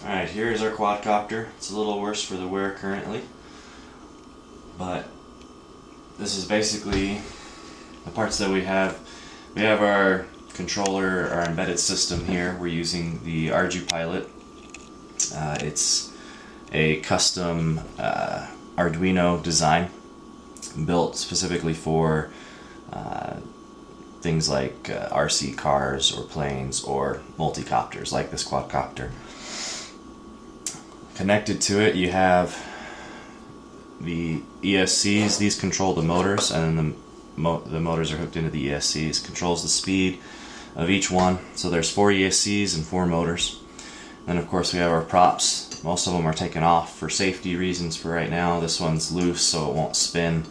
Alright, here is our quadcopter. It's a little worse for the wear currently, but this is basically the parts that we have. We have our controller, our embedded system here. We're using the Pilot. It's a custom Arduino design built specifically for things like RC cars or planes or multi-copters like this quadcopter. Connected to it you have the ESCs. These control the motors, and the motors are hooked into the ESCs. Controls the speed of each one. So there's 4 ESCs and 4 motors. Then of course we have our props. Most of them are taken off for safety reasons for right now. This one's loose so it won't spin,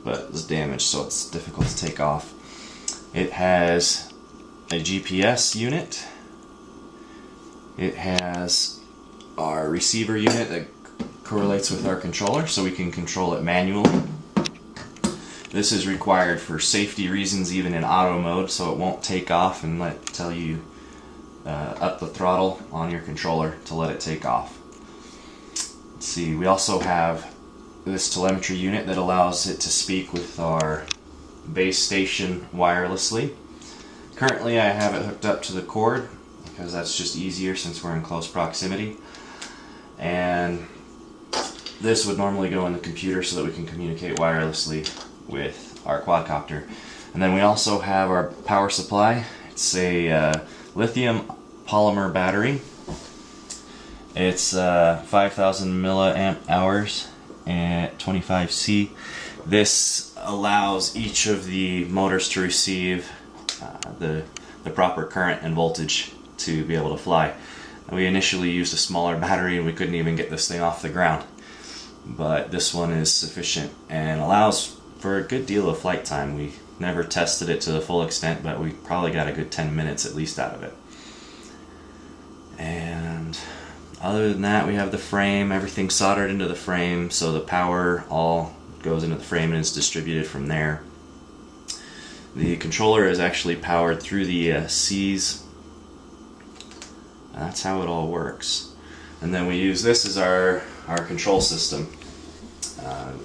but it's damaged so it's difficult to take off. It has a GPS unit. It has our receiver unit that correlates with our controller so we can control it manually. This is required for safety reasons even in auto mode, so it won't take off and tell you up the throttle on your controller to let it take off. Let's see, we also have this telemetry unit that allows it to speak with our base station wirelessly. Currently I have it hooked up to the cord because that's just easier since we're in close proximity. And this would normally go in the computer so that we can communicate wirelessly with our quadcopter. And then we also have our power supply. It's a lithium polymer battery. It's 5,000 milliamp hours at 25C. This allows each of the motors to receive the proper current and voltage to be able to fly. We initially used a smaller battery and we couldn't even get this thing off the ground, but this one is sufficient and allows for a good deal of flight time. We never tested it to the full extent, but we probably got a good 10 minutes at least out of it. And other than that, we have the frame, everything soldered into the frame, so the power all goes into the frame and is distributed from there. The controller is actually powered through the C's. That's how it all works. And then we use this as our control system.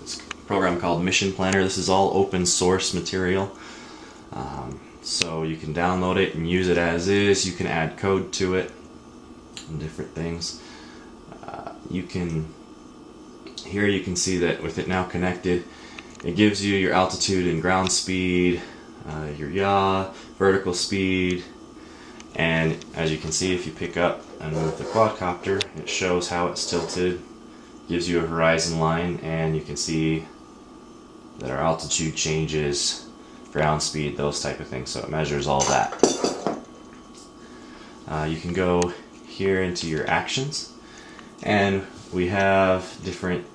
It's a program called Mission Planner. This is all open source material. So you can download it and use it as is. You can add code to it and different things. Here you can see that with it now connected, it gives you your altitude and ground speed, your yaw, vertical speed, and as you can see, if you pick up and move the quadcopter, it shows how it's tilted, gives you a horizon line, and you can see that our altitude changes, ground speed, those type of things, so it measures all that. You can go here into your actions, and we have different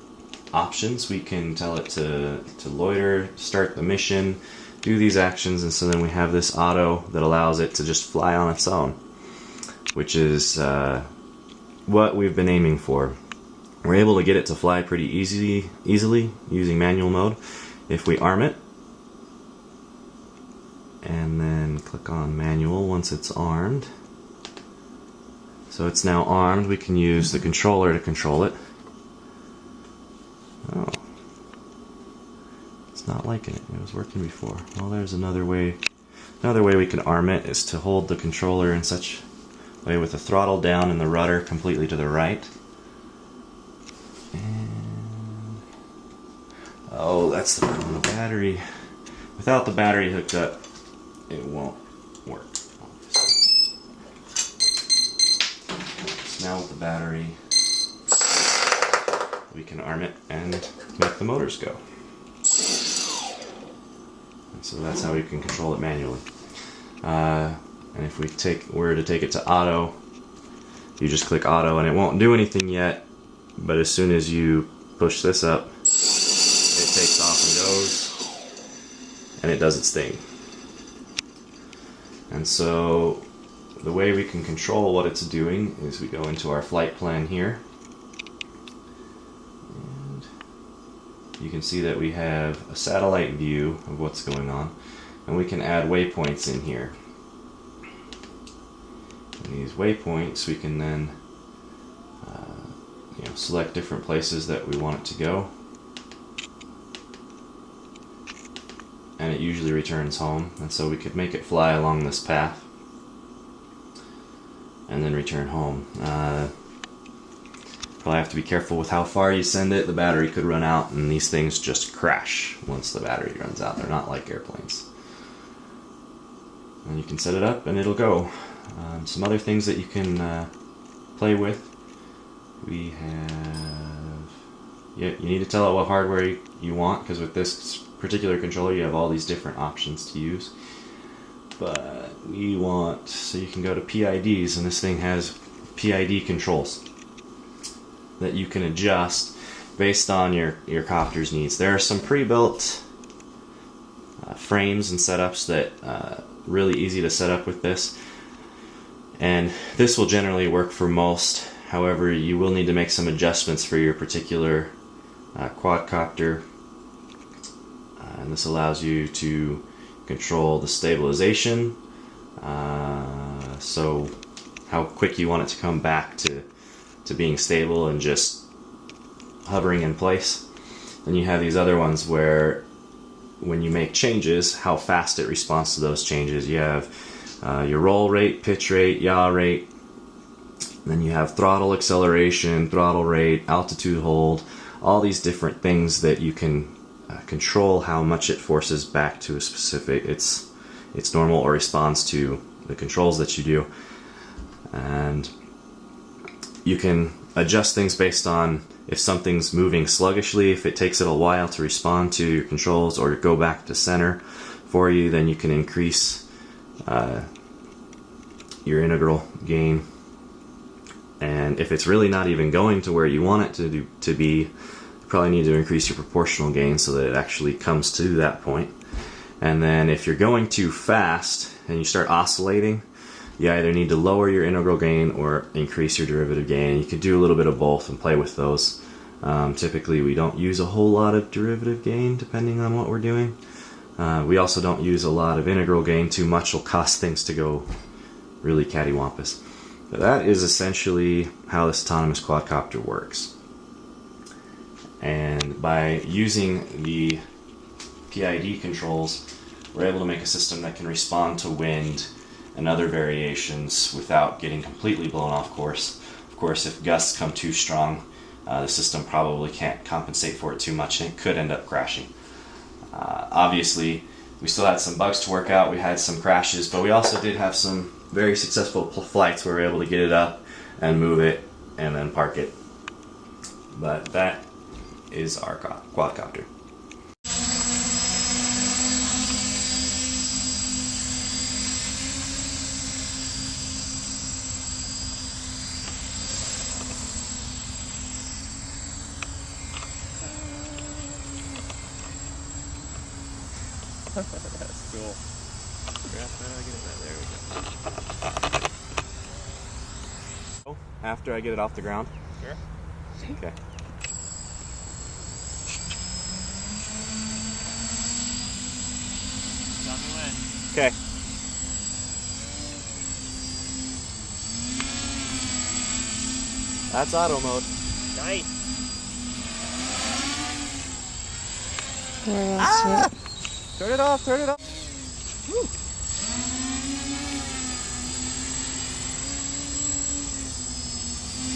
options. We can tell it to loiter, start the mission, do these actions, and so then we have this auto that allows it to just fly on its own, which is what we've been aiming for. We're able to get it to fly pretty easily using manual mode. If we arm it and then click on manual once it's armed, so it's now armed, we can use the controller to control it. Oh, it's not liking it. It was working before. Well, there's another way. Another way we can arm it is to hold the controller in such a way with the throttle down and the rudder completely to the right. And oh, that's the problem. The battery. Without the battery hooked up, it won't work. So now with the battery, we can arm it and make the motors go. And so that's how we can control it manually. And if we were to take it to auto, you just click auto and it won't do anything yet, but as soon as you push this up, it takes off and goes, and it does its thing. And so the way we can control what it's doing is we go into our flight plan here. You can see that we have a satellite view of what's going on, and we can add waypoints in here. And these waypoints we can then select different places that we want it to go. And it usually returns home, and so we could make it fly along this path and then return home. Probably have to be careful with how far you send it. The battery could run out, and these things just crash once the battery runs out. They're not like airplanes. And you can set it up and it'll go. Some other things that you can play with. We have... you need to tell it what hardware you want, because with this particular controller you have all these different options to use. But we want... so you can go to PIDs, and this thing has PID controls that you can adjust based on your copter's needs. There are some pre-built frames and setups that really easy to set up with this, and this will generally work for most. However, you will need to make some adjustments for your particular quadcopter, and this allows you to control the stabilization, so how quick you want it to come back to being stable and just hovering in place. Then you have these other ones where when you make changes, how fast it responds to those changes. You have your roll rate, pitch rate, yaw rate. Then you have throttle acceleration, throttle rate, altitude hold, all these different things that you can control how much it forces back to a specific, its normal or responds to the controls that you do. And you can adjust things based on if something's moving sluggishly, if it takes it a while to respond to your controls or go back to center for you, then you can increase your integral gain. And if it's really not even going to where you want it to be, you probably need to increase your proportional gain so that it actually comes to that point. And then if you're going too fast and you start oscillating, you either need to lower your integral gain or increase your derivative gain. You can do a little bit of both and play with those. Typically we don't use a whole lot of derivative gain depending on what we're doing. We also don't use a lot of integral gain. Too much will cause things to go really cattywampus. But that is essentially how this autonomous quadcopter works. And by using the PID controls, we're able to make a system that can respond to wind and other variations without getting completely blown off course. Of course, if gusts come too strong, the system probably can't compensate for it too much, and it could end up crashing. Obviously, we still had some bugs to work out. We had some crashes, but we also did have some very successful flights where we were able to get it up and move it and then park it. But that is our quadcopter. That's cool. There we go. After I get it off the ground? Sure. Okay. Tell me when. Okay. That's auto mode. Nice. Ah! Turn it off, turn it off. Woo.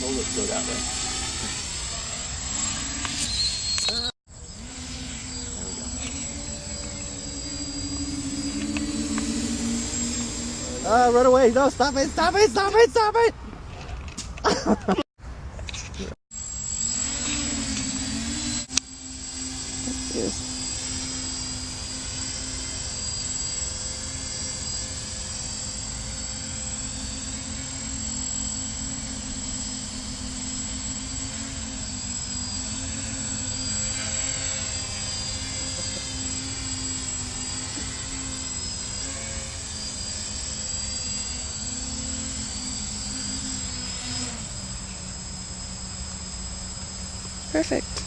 Oh, let's go that way. There we go. Run away. No, stop it, stop it, stop it, stop it. Yes. Perfect.